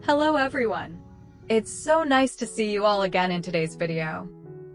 Hello everyone! It's so nice to see you all again in today's video.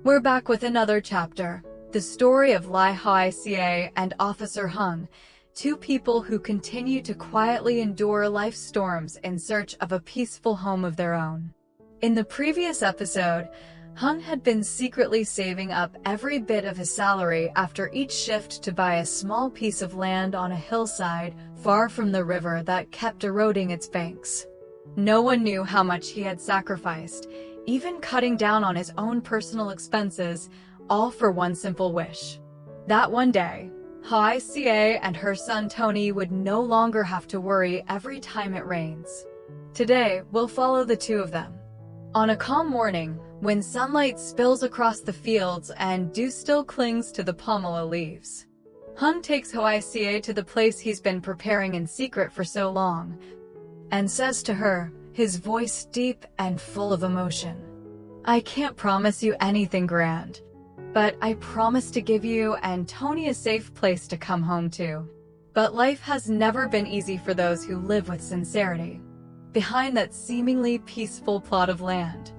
We're back with another chapter, the story of Lythieuca and Officer Hùng, two people who continue to quietly endure life's storms in search of a peaceful home of their own. In the previous episode, Hùng had been secretly saving up every bit of his salary after each shift to buy a small piece of land on a hillside far from the river that kept eroding its banks. No one knew how much he had sacrificed, even cutting down on his own personal expenses, all for one simple wish. That one day, Lythieuca and her son Tony would no longer have to worry every time it rains. Today, we'll follow the two of them. On a calm morning, when sunlight spills across the fields and dew still clings to the pomelo leaves, Hùng takes Lythieuca to the place he's been preparing in secret for so long, and says to her, his voice deep and full of emotion, "I can't promise you anything grand, but I promise to give you and Tony a safe place to come home to." But life has never been easy for those who live with sincerity. Behind that seemingly peaceful plot of land,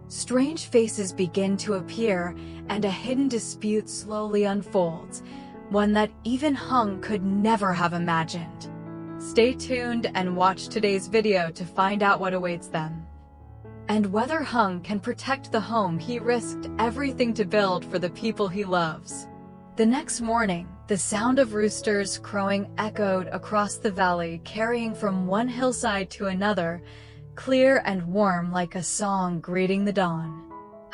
strange faces begin to appear and a hidden dispute slowly unfolds, one that even Hùng could never have imagined. Stay tuned and watch today's video to find out what awaits them, and whether Hùng can protect the home he risked everything to build for the people he loves. The next morning, the sound of roosters crowing echoed across the valley, carrying from one hillside to another, clear and warm like a song greeting the dawn.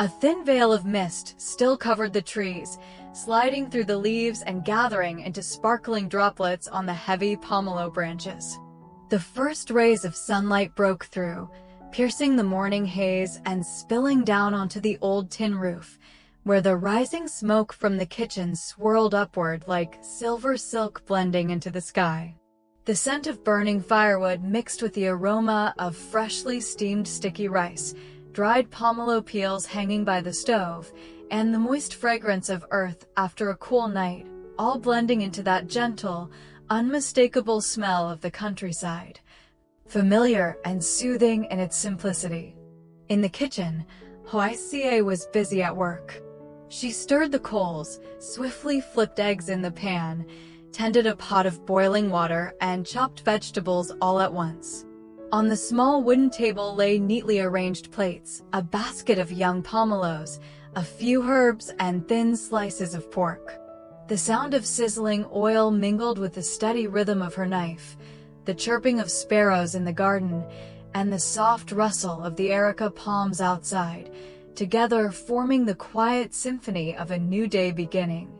A thin veil of mist still covered the trees, sliding through the leaves and gathering into sparkling droplets on the heavy pomelo branches. The first rays of sunlight broke through, piercing the morning haze and spilling down onto the old tin roof, where the rising smoke from the kitchen swirled upward like silver silk blending into the sky. The scent of burning firewood mixed with the aroma of freshly steamed sticky rice, dried pomelo peels hanging by the stove, and the moist fragrance of earth after a cool night, all blending into that gentle, unmistakable smell of the countryside, familiar and soothing in its simplicity. In the kitchen, Lythieuca was busy at work. She stirred the coals, swiftly flipped eggs in the pan, tended a pot of boiling water, and chopped vegetables all at once. On the small wooden table lay neatly arranged plates, a basket of young pomelos, a few herbs, and thin slices of pork. The sound of sizzling oil mingled with the steady rhythm of her knife, the chirping of sparrows in the garden, and the soft rustle of the areca palms outside, together forming the quiet symphony of a new day beginning.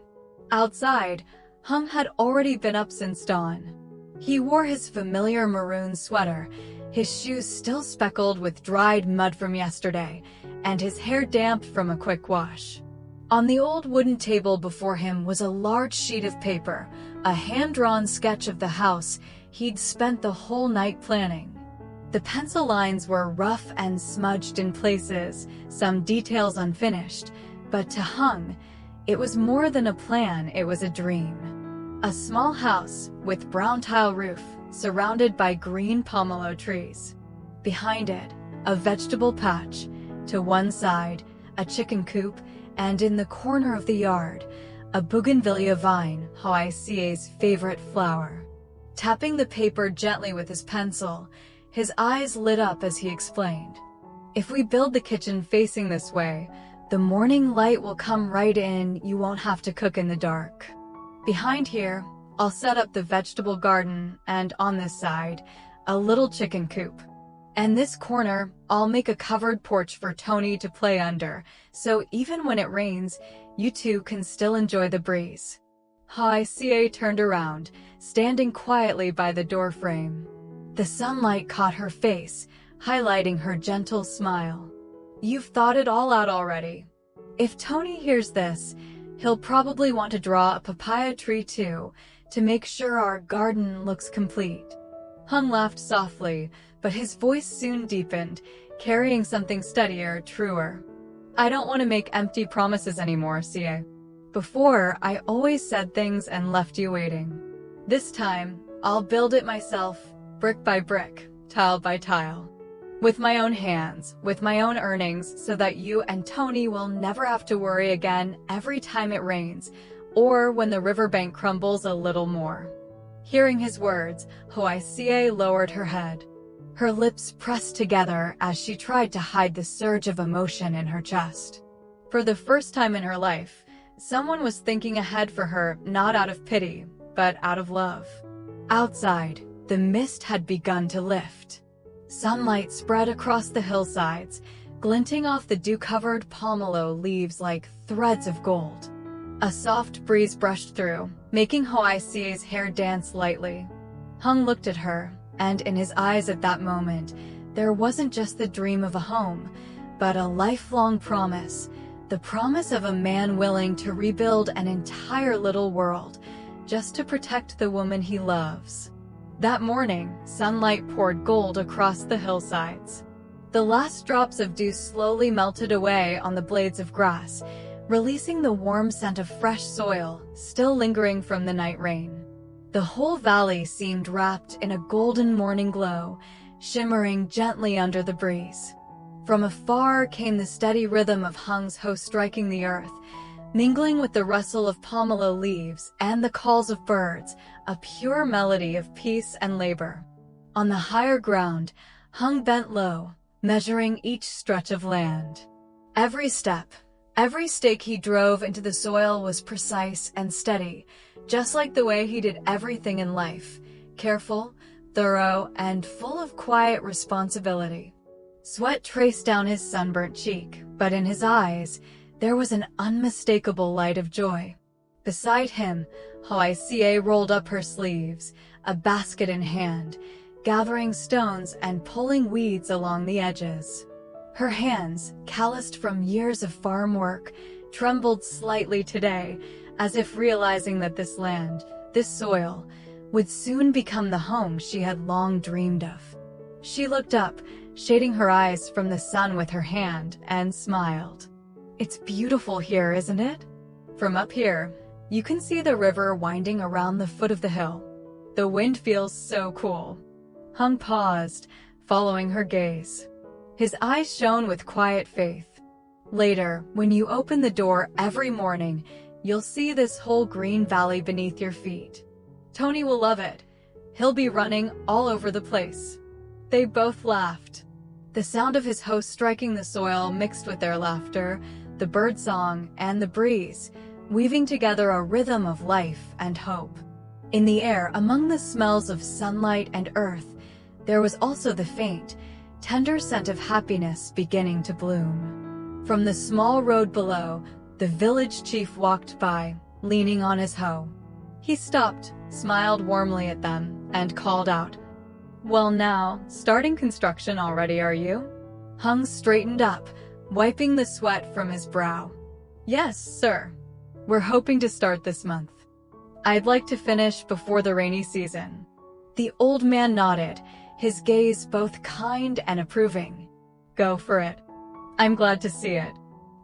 Outside, Hùng had already been up since dawn. He wore his familiar maroon sweater, his shoes still speckled with dried mud from yesterday, and his hair damp from a quick wash. On the old wooden table before him was a large sheet of paper, a hand-drawn sketch of the house he'd spent the whole night planning. The pencil lines were rough and smudged in places, some details unfinished, but to Hùng, it was more than a plan, it was a dream. A small house with brown tile roof, surrounded by green pomelo trees. Behind it, a vegetable patch. To one side, a chicken coop, and in the corner of the yard, a bougainvillea vine, Lythieuca's favorite flower. Tapping the paper gently with his pencil, his eyes lit up as he explained, "If we build the kitchen facing this way, the morning light will come right in, you won't have to cook in the dark. Behind here, I'll set up the vegetable garden, and on this side, a little chicken coop. And this corner, I'll make a covered porch for Tony to play under, so even when it rains, you two can still enjoy the breeze." Lythieuca turned around, standing quietly by the doorframe. The sunlight caught her face, highlighting her gentle smile. "You've thought it all out already. If Tony hears this, he'll probably want to draw a papaya tree too, to make sure our garden looks complete." Hùng laughed softly, but his voice soon deepened, carrying something steadier, truer. "I don't want to make empty promises anymore, Cia. Before, I always said things and left you waiting. This time, I'll build it myself, brick by brick, tile by tile." With my own hands, with my own earnings, so that you and Tony will never have to worry again every time it rains, or when the riverbank crumbles a little more." Hearing his words, Hoài Ca lowered her head. Her lips pressed together as she tried to hide the surge of emotion in her chest. For the first time in her life, someone was thinking ahead for her, not out of pity, but out of love. Outside, the mist had begun to lift. Sunlight spread across the hillsides, glinting off the dew-covered pomelo leaves like threads of gold. A soft breeze brushed through, making Hoài Ca's hair dance lightly. Hùng looked at her, and in his eyes at that moment, there wasn't just the dream of a home, but a lifelong promise, the promise of a man willing to rebuild an entire little world, just to protect the woman he loves. That morning, sunlight poured gold across the hillsides. The last drops of dew slowly melted away on the blades of grass, releasing the warm scent of fresh soil, still lingering from the night rain. The whole valley seemed wrapped in a golden morning glow, shimmering gently under the breeze. From afar came the steady rhythm of Hung's hoe striking the earth, mingling with the rustle of pomelo leaves and the calls of birds, a pure melody of peace and labor. On the higher ground, Hùng bent low, measuring each stretch of land. Every step, every stake he drove into the soil was precise and steady, just like the way he did everything in life, careful, thorough, and full of quiet responsibility. Sweat traced down his sunburnt cheek, but in his eyes, there was an unmistakable light of joy. Beside him, Hoài Ca rolled up her sleeves, a basket in hand, gathering stones and pulling weeds along the edges. Her hands, calloused from years of farm work, trembled slightly today, as if realizing that this land, this soil, would soon become the home she had long dreamed of. She looked up, shading her eyes from the sun with her hand, and smiled. "It's beautiful here, isn't it? From up here, you can see the river winding around the foot of the hill. The wind feels so cool." Hùng paused, following her gaze. His eyes shone with quiet faith. "Later, when you open the door every morning, you'll see this whole green valley beneath your feet. Tony will love it. He'll be running all over the place." They both laughed. The sound of his hoe striking the soil mixed with their laughter, the birdsong, and the breeze, weaving together a rhythm of life and hope. In the air, among the smells of sunlight and earth, there was also the faint, tender scent of happiness beginning to bloom. From the small road below, the village chief walked by, leaning on his hoe. He stopped, smiled warmly at them, and called out, "Well now, starting construction already, are you?" Hùng straightened up, wiping the sweat from his brow. "Yes, sir. We're hoping to start this month. I'd like to finish before the rainy season." The old man nodded, his gaze both kind and approving. "Go for it. I'm glad to see it.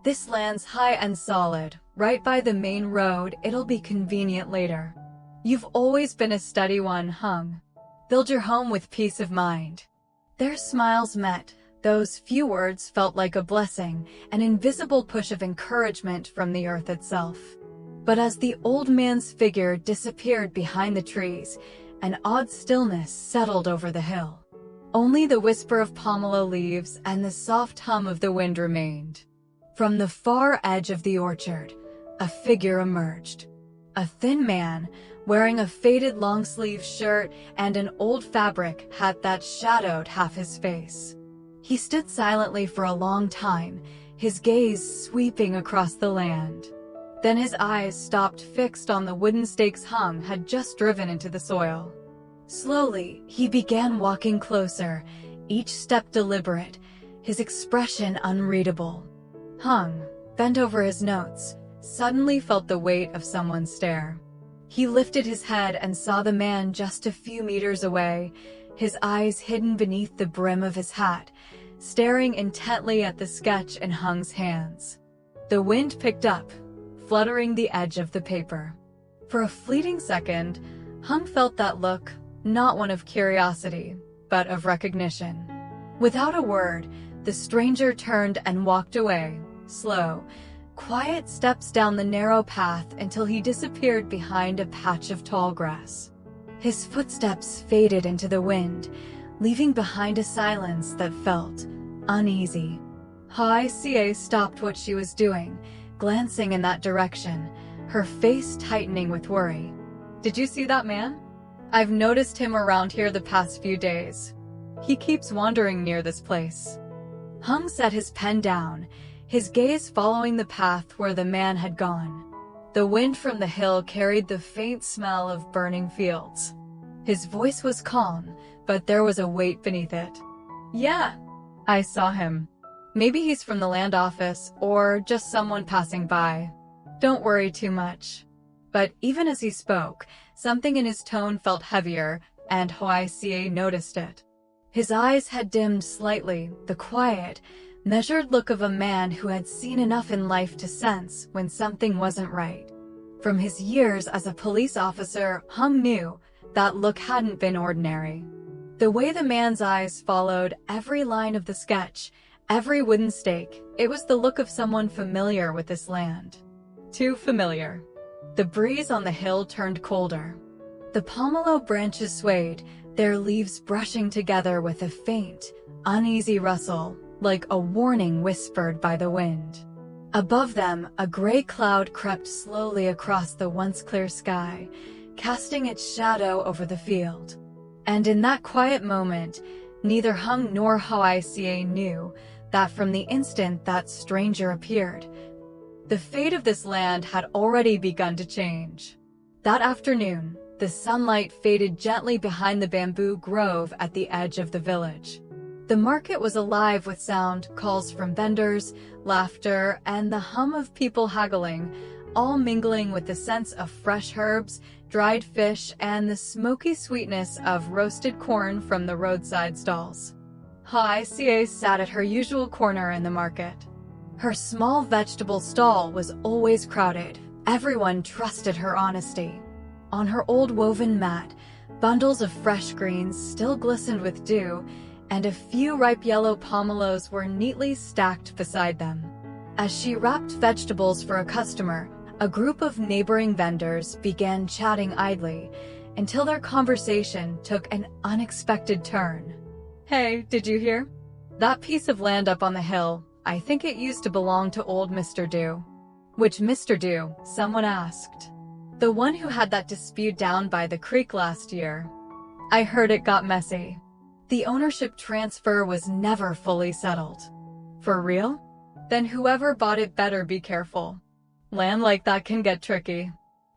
This land's high and solid, right by the main road. It'll be convenient later. You've always been a steady one, Hùng. Build your home with peace of mind." Their smiles met. Those few words felt like a blessing, an invisible push of encouragement from the earth itself. But as the old man's figure disappeared behind the trees, an odd stillness settled over the hill. Only the whisper of pomelo leaves and the soft hum of the wind remained. From the far edge of the orchard, a figure emerged. A thin man, wearing a faded long-sleeved shirt and an old fabric hat that shadowed half his face. He stood silently for a long time, his gaze sweeping across the land. Then his eyes stopped, fixed on the wooden stakes Hùng had just driven into the soil. Slowly, he began walking closer, each step deliberate, his expression unreadable. Hùng, bent over his notes, suddenly felt the weight of someone's stare. He lifted his head and saw the man just a few meters away, his eyes hidden beneath the brim of his hat, staring intently at the sketch in Hung's hands. The wind picked up, fluttering the edge of the paper. For a fleeting second, Hùng felt that look, not one of curiosity, but of recognition. Without a word, the stranger turned and walked away, slow, quiet steps down the narrow path until he disappeared behind a patch of tall grass. His footsteps faded into the wind, leaving behind a silence that felt uneasy. Hoài Ca stopped what she was doing, glancing in that direction, her face tightening with worry. "Did you see that man? I've noticed him around here the past few days. He keeps wandering near this place." Hung set his pen down, his gaze following the path where the man had gone. The wind from the hill carried the faint smell of burning fields. His voice was calm, but there was a weight beneath it. "Yeah, I saw him. Maybe he's from the land office or just someone passing by. Don't worry too much." But even as he spoke, something in his tone felt heavier, and Hoài Ca noticed it. His eyes had dimmed slightly, the quiet, measured look of a man who had seen enough in life to sense when something wasn't right. From his years as a police officer, Hung knew that look hadn't been ordinary. The way the man's eyes followed every line of the sketch, every wooden stake, it was the look of someone familiar with this land. Too familiar. The breeze on the hill turned colder. The pomelo branches swayed, their leaves brushing together with a faint, uneasy rustle, like a warning whispered by the wind. Above them, a gray cloud crept slowly across the once clear sky, casting its shadow over the field. And in that quiet moment, neither Hung nor Hoài Ca knew that from the instant that stranger appeared, the fate of this land had already begun to change. That afternoon, the sunlight faded gently behind the bamboo grove at the edge of the village. The market was alive with sound, calls from vendors, laughter, and the hum of people haggling, all mingling with the sense of fresh herbs, dried fish, and the smoky sweetness of roasted corn from the roadside stalls. Hoài Ca sat at her usual corner in the market. Her small vegetable stall was always crowded. Everyone trusted her honesty. On her old woven mat, bundles of fresh greens still glistened with dew, and a few ripe yellow pomelos were neatly stacked beside them. As she wrapped vegetables for a customer, a group of neighboring vendors began chatting idly, until their conversation took an unexpected turn. "Hey, did you hear? That piece of land up on the hill, I think it used to belong to old Mr. Dew." "Which Mr. Dew?" someone asked. "The one who had that dispute down by the creek last year. I heard it got messy. The ownership transfer was never fully settled." "For real? Then whoever bought it better be careful. Land like that can get tricky."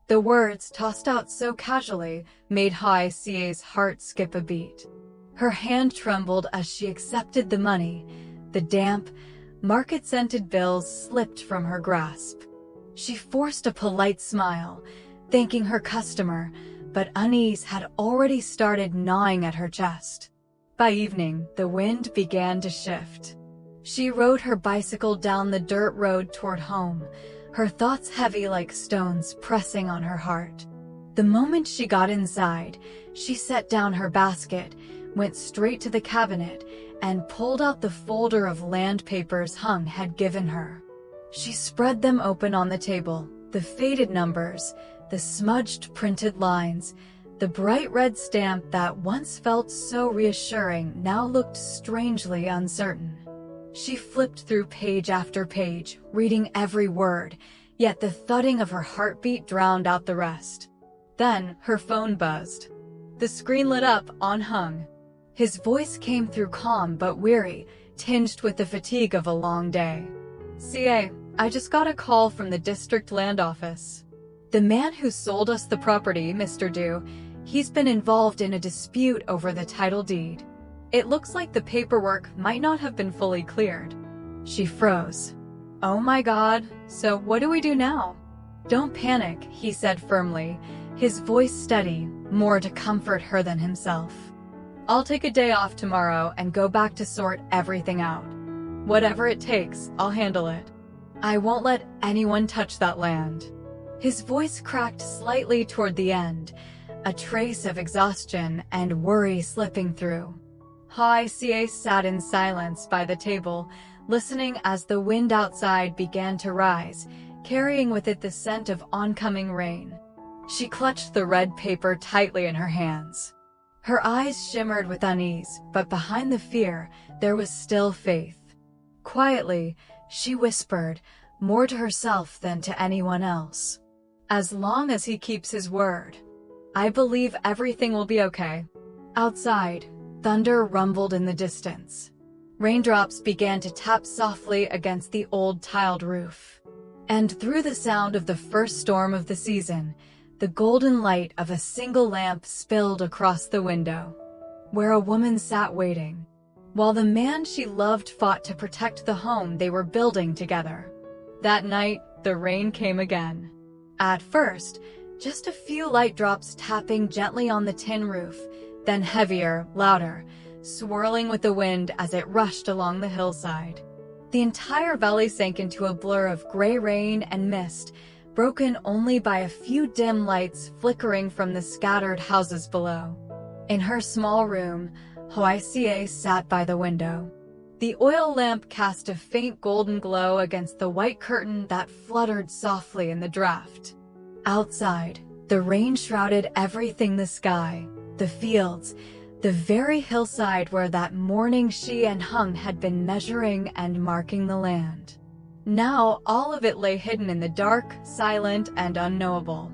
The words, tossed out so casually, made Hoài Ca's heart skip a beat. Her hand trembled as she accepted the money. The damp, market-scented bills slipped from her grasp. She forced a polite smile, thanking her customer, but unease had already started gnawing at her chest. By evening, the wind began to shift. She rode her bicycle down the dirt road toward home, her thoughts heavy like stones pressing on her heart. The moment she got inside, she set down her basket, went straight to the cabinet, and pulled out the folder of land papers Hung had given her. She spread them open on the table, the faded numbers, the smudged printed lines, the bright red stamp that once felt so reassuring now looked strangely uncertain. She flipped through page after page, reading every word, yet the thudding of her heartbeat drowned out the rest. Then, her phone buzzed. The screen lit up on Hung. His voice came through calm but weary, tinged with the fatigue of a long day. "CA, I just got a call from the district land office. The man who sold us the property, Mr. Dew, he's been involved in a dispute over the title deed. It looks like the paperwork might not have been fully cleared." She froze. "Oh my God, so what do we do now?" "Don't panic," he said firmly, his voice steady, more to comfort her than himself. "I'll take a day off tomorrow and go back to sort everything out. Whatever it takes, I'll handle it. I won't let anyone touch that land." His voice cracked slightly toward the end, a trace of exhaustion and worry slipping through. Hoài Ca sat in silence by the table, listening as the wind outside began to rise, carrying with it the scent of oncoming rain. She clutched the red paper tightly in her hands. Her eyes shimmered with unease, but behind the fear, there was still faith. Quietly, she whispered, more to herself than to anyone else. As long as he keeps his word, I believe everything will be okay. Outside, thunder rumbled in the distance. Raindrops began to tap softly against the old tiled roof. And through the sound of the first storm of the season, the golden light of a single lamp spilled across the window, where a woman sat waiting, while the man she loved fought to protect the home they were building together. That night, the rain came again. At first, just a few light drops tapping gently on the tin roof, then heavier, louder, swirling with the wind as it rushed along the hillside. The entire valley sank into a blur of gray rain and mist, broken only by a few dim lights flickering from the scattered houses below. In her small room, Hoài Ca sat by the window. The oil lamp cast a faint golden glow against the white curtain that fluttered softly in the draft. Outside, the rain shrouded everything: the sky, the fields, the very hillside where that morning she and Hung had been measuring and marking the land. Now all of it lay hidden in the dark, silent, and unknowable.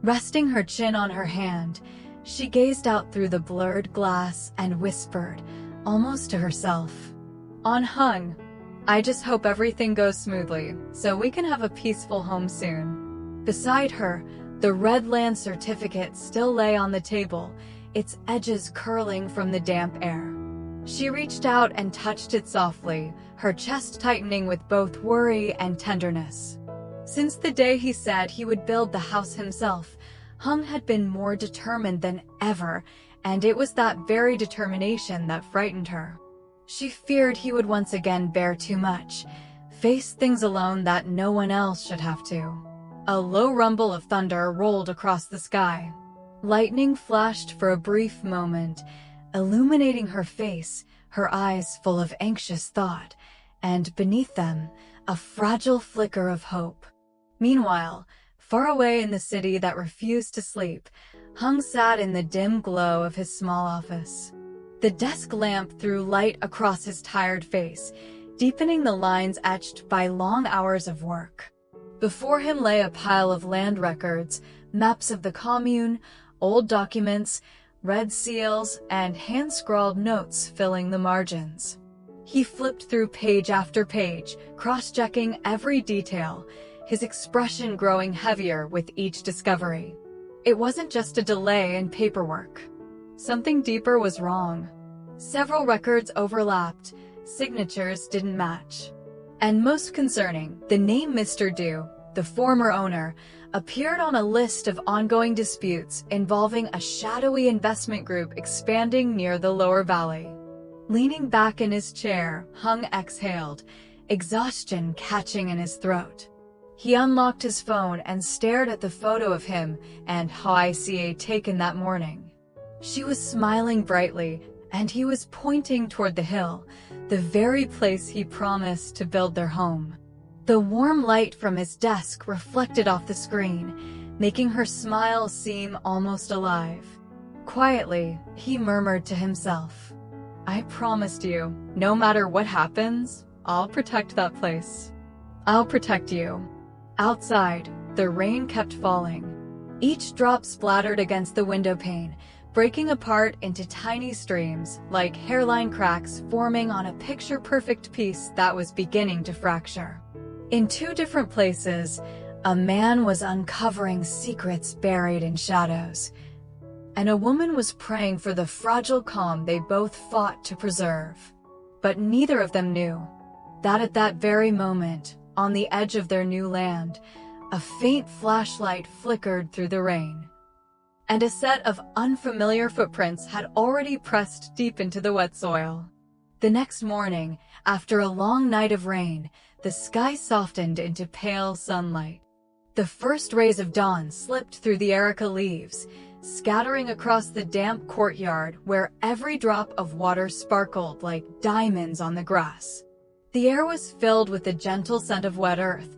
Resting her chin on her hand, she gazed out through the blurred glass and whispered, almost to herself, "On Hung, I just hope everything goes smoothly, so we can have a peaceful home soon." Beside her, the red land certificate still lay on the table, its edges curling from the damp air. She reached out and touched it softly, her chest tightening with both worry and tenderness. Since the day he said he would build the house himself, Hung had been more determined than ever, and it was that very determination that frightened her. She feared he would once again bear too much, face things alone that no one else should have to. A low rumble of thunder rolled across the sky. Lightning flashed for a brief moment, illuminating her face, her eyes full of anxious thought, and beneath them, a fragile flicker of hope. Meanwhile, far away in the city that refused to sleep, Hung sat in the dim glow of his small office. The desk lamp threw light across his tired face, deepening the lines etched by long hours of work. Before him lay a pile of land records, maps of the commune, old documents, red seals, and hand-scrawled notes filling the margins. He flipped through page after page, cross-checking every detail, his expression growing heavier with each discovery. It wasn't just a delay in paperwork. Something deeper was wrong. Several records overlapped, signatures didn't match. And most concerning, the name Mr. Du, the former owner, appeared on a list of ongoing disputes involving a shadowy investment group expanding near the lower valley. Leaning back in his chair, Hung exhaled, exhaustion catching in his throat. He unlocked his phone and stared at the photo of him and Hoài Ca taken that morning. She was smiling brightly, and he was pointing toward the hill, the very place he promised to build their home. The warm light from his desk reflected off the screen, making her smile seem almost alive. Quietly, he murmured to himself, "I promised you, no matter what happens, I'll protect that place. I'll protect you." Outside, the rain kept falling. Each drop splattered against the window pane, breaking apart into tiny streams, like hairline cracks forming on a picture-perfect piece that was beginning to fracture. In two different places, a man was uncovering secrets buried in shadows, and a woman was praying for the fragile calm they both fought to preserve. But neither of them knew that at that very moment, on the edge of their new land, a faint flashlight flickered through the rain, and a set of unfamiliar footprints had already pressed deep into the wet soil. The next morning, after a long night of rain, the sky softened into pale sunlight. The first rays of dawn slipped through the erica leaves, scattering across the damp courtyard where every drop of water sparkled like diamonds on the grass. The air was filled with the gentle scent of wet earth,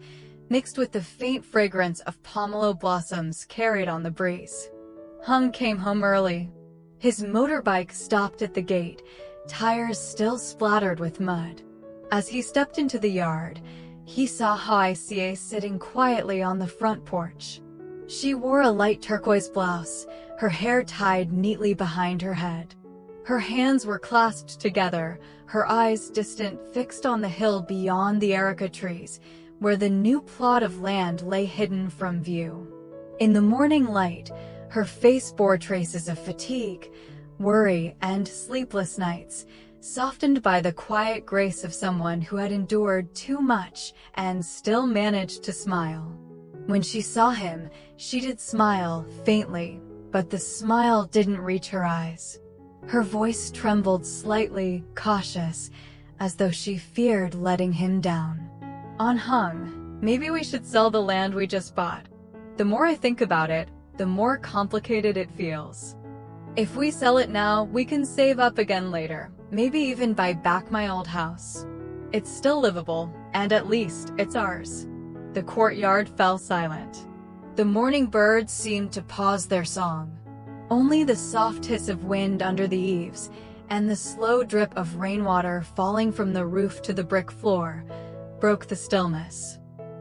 mixed with the faint fragrance of pomelo blossoms carried on the breeze. Hung came home early. His motorbike stopped at the gate, tires still splattered with mud. As he stepped into the yard, he saw Hoài Ca sitting quietly on the front porch. She wore a light turquoise blouse, her hair tied neatly behind her head. Her hands were clasped together, her eyes distant, fixed on the hill beyond the areca trees, where the new plot of land lay hidden from view. In the morning light, her face bore traces of fatigue, worry, and sleepless nights, softened by the quiet grace of someone who had endured too much and still managed to smile. When she saw him, she did smile, faintly, but the smile didn't reach her eyes. Her voice trembled slightly, cautious, as though she feared letting him down. On Hung, maybe we should sell the land we just bought. The more I think about it, the more complicated it feels. If we sell it now, we can save up again later, maybe even buy back my old house. It's still livable, and at least it's ours. The courtyard fell silent. The morning birds seemed to pause their song. Only the soft hiss of wind under the eaves, and the slow drip of rainwater falling from the roof to the brick floor, broke the stillness.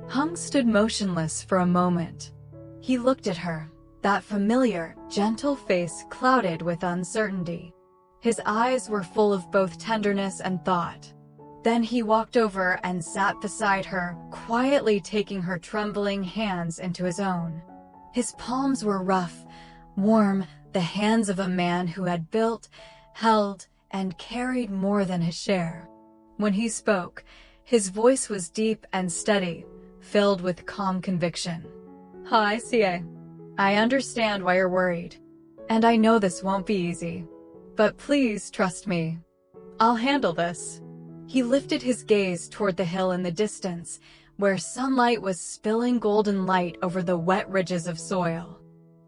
Hung stood motionless for a moment. He looked at her, that familiar, gentle face clouded with uncertainty. His eyes were full of both tenderness and thought. Then he walked over and sat beside her, quietly taking her trembling hands into his own. His palms were rough, warm, the hands of a man who had built, held, and carried more than his share. When he spoke, his voice was deep and steady, filled with calm conviction. Hoài Ca, I understand why you're worried, and I know this won't be easy. But please trust me. I'll handle this. He lifted his gaze toward the hill in the distance, where sunlight was spilling golden light over the wet ridges of soil.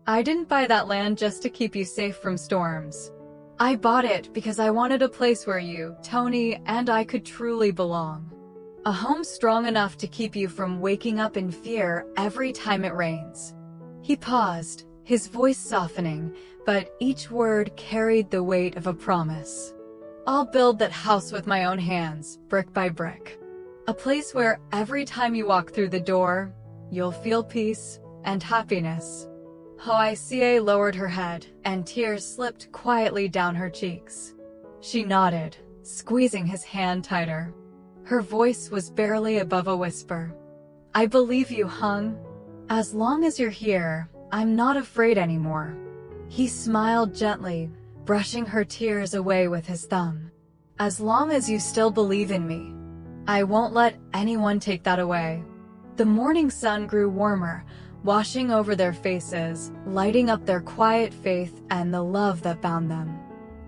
I didn't buy that land just to keep you safe from storms. I bought it because I wanted a place where you, Tony, and I could truly belong. A home strong enough to keep you from waking up in fear every time it rains. He paused, his voice softening, but each word carried the weight of a promise. I'll build that house with my own hands, brick by brick. A place where every time you walk through the door, you'll feel peace and happiness. Hoài Ca lowered her head, and tears slipped quietly down her cheeks. She nodded, squeezing his hand tighter. Her voice was barely above a whisper. I believe you, Hung. As long as you're here, I'm not afraid anymore. He smiled gently, brushing her tears away with his thumb. As long as you still believe in me, I won't let anyone take that away. The morning sun grew warmer, washing over their faces, lighting up their quiet faith and the love that bound them.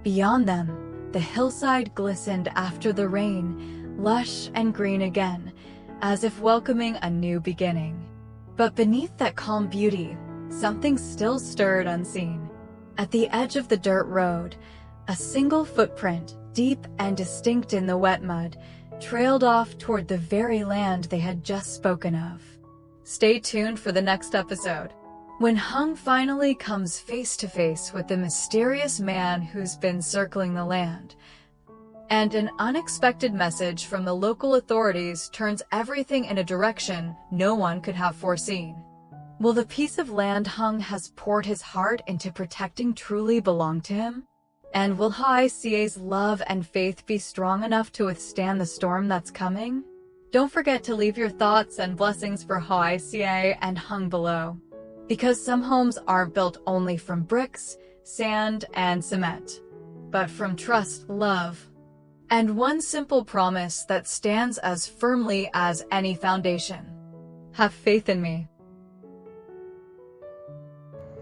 Beyond them, the hillside glistened after the rain, lush and green again, as if welcoming a new beginning. But beneath that calm beauty, something still stirred unseen. At the edge of the dirt road, a single footprint, deep and distinct in the wet mud, trailed off toward the very land they had just spoken of. Stay tuned for the next episode, when Hung finally comes face to face with the mysterious man who's been circling the land, and an unexpected message from the local authorities turns everything in a direction no one could have foreseen. Will the piece of land Hung has poured his heart into protecting truly belong to him? And will Hoài Ca's love and faith be strong enough to withstand the storm that's coming? Don't forget to leave your thoughts and blessings for Hoài Ca and Hung below. Because some homes aren't built only from bricks, sand, and cement, but from trust, love, and one simple promise that stands as firmly as any foundation. Have faith in me.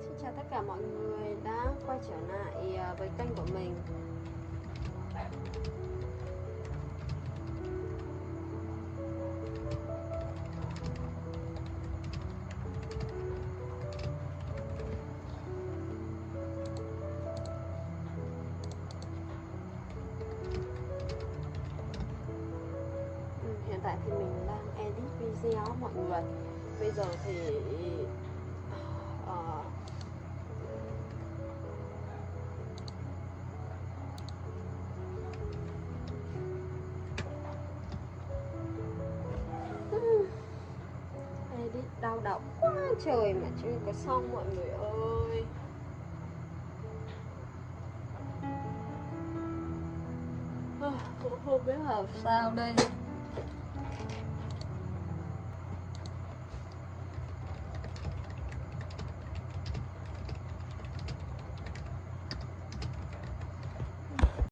Xin chào tất cả mọi người đã quay trở lại với kênh của mình. tại thì mình đang edit video mọi người. Bây giờ thì edit đau đầu quá trời mà chưa có xong mọi người ơi. Cũng không biết làm sao đây.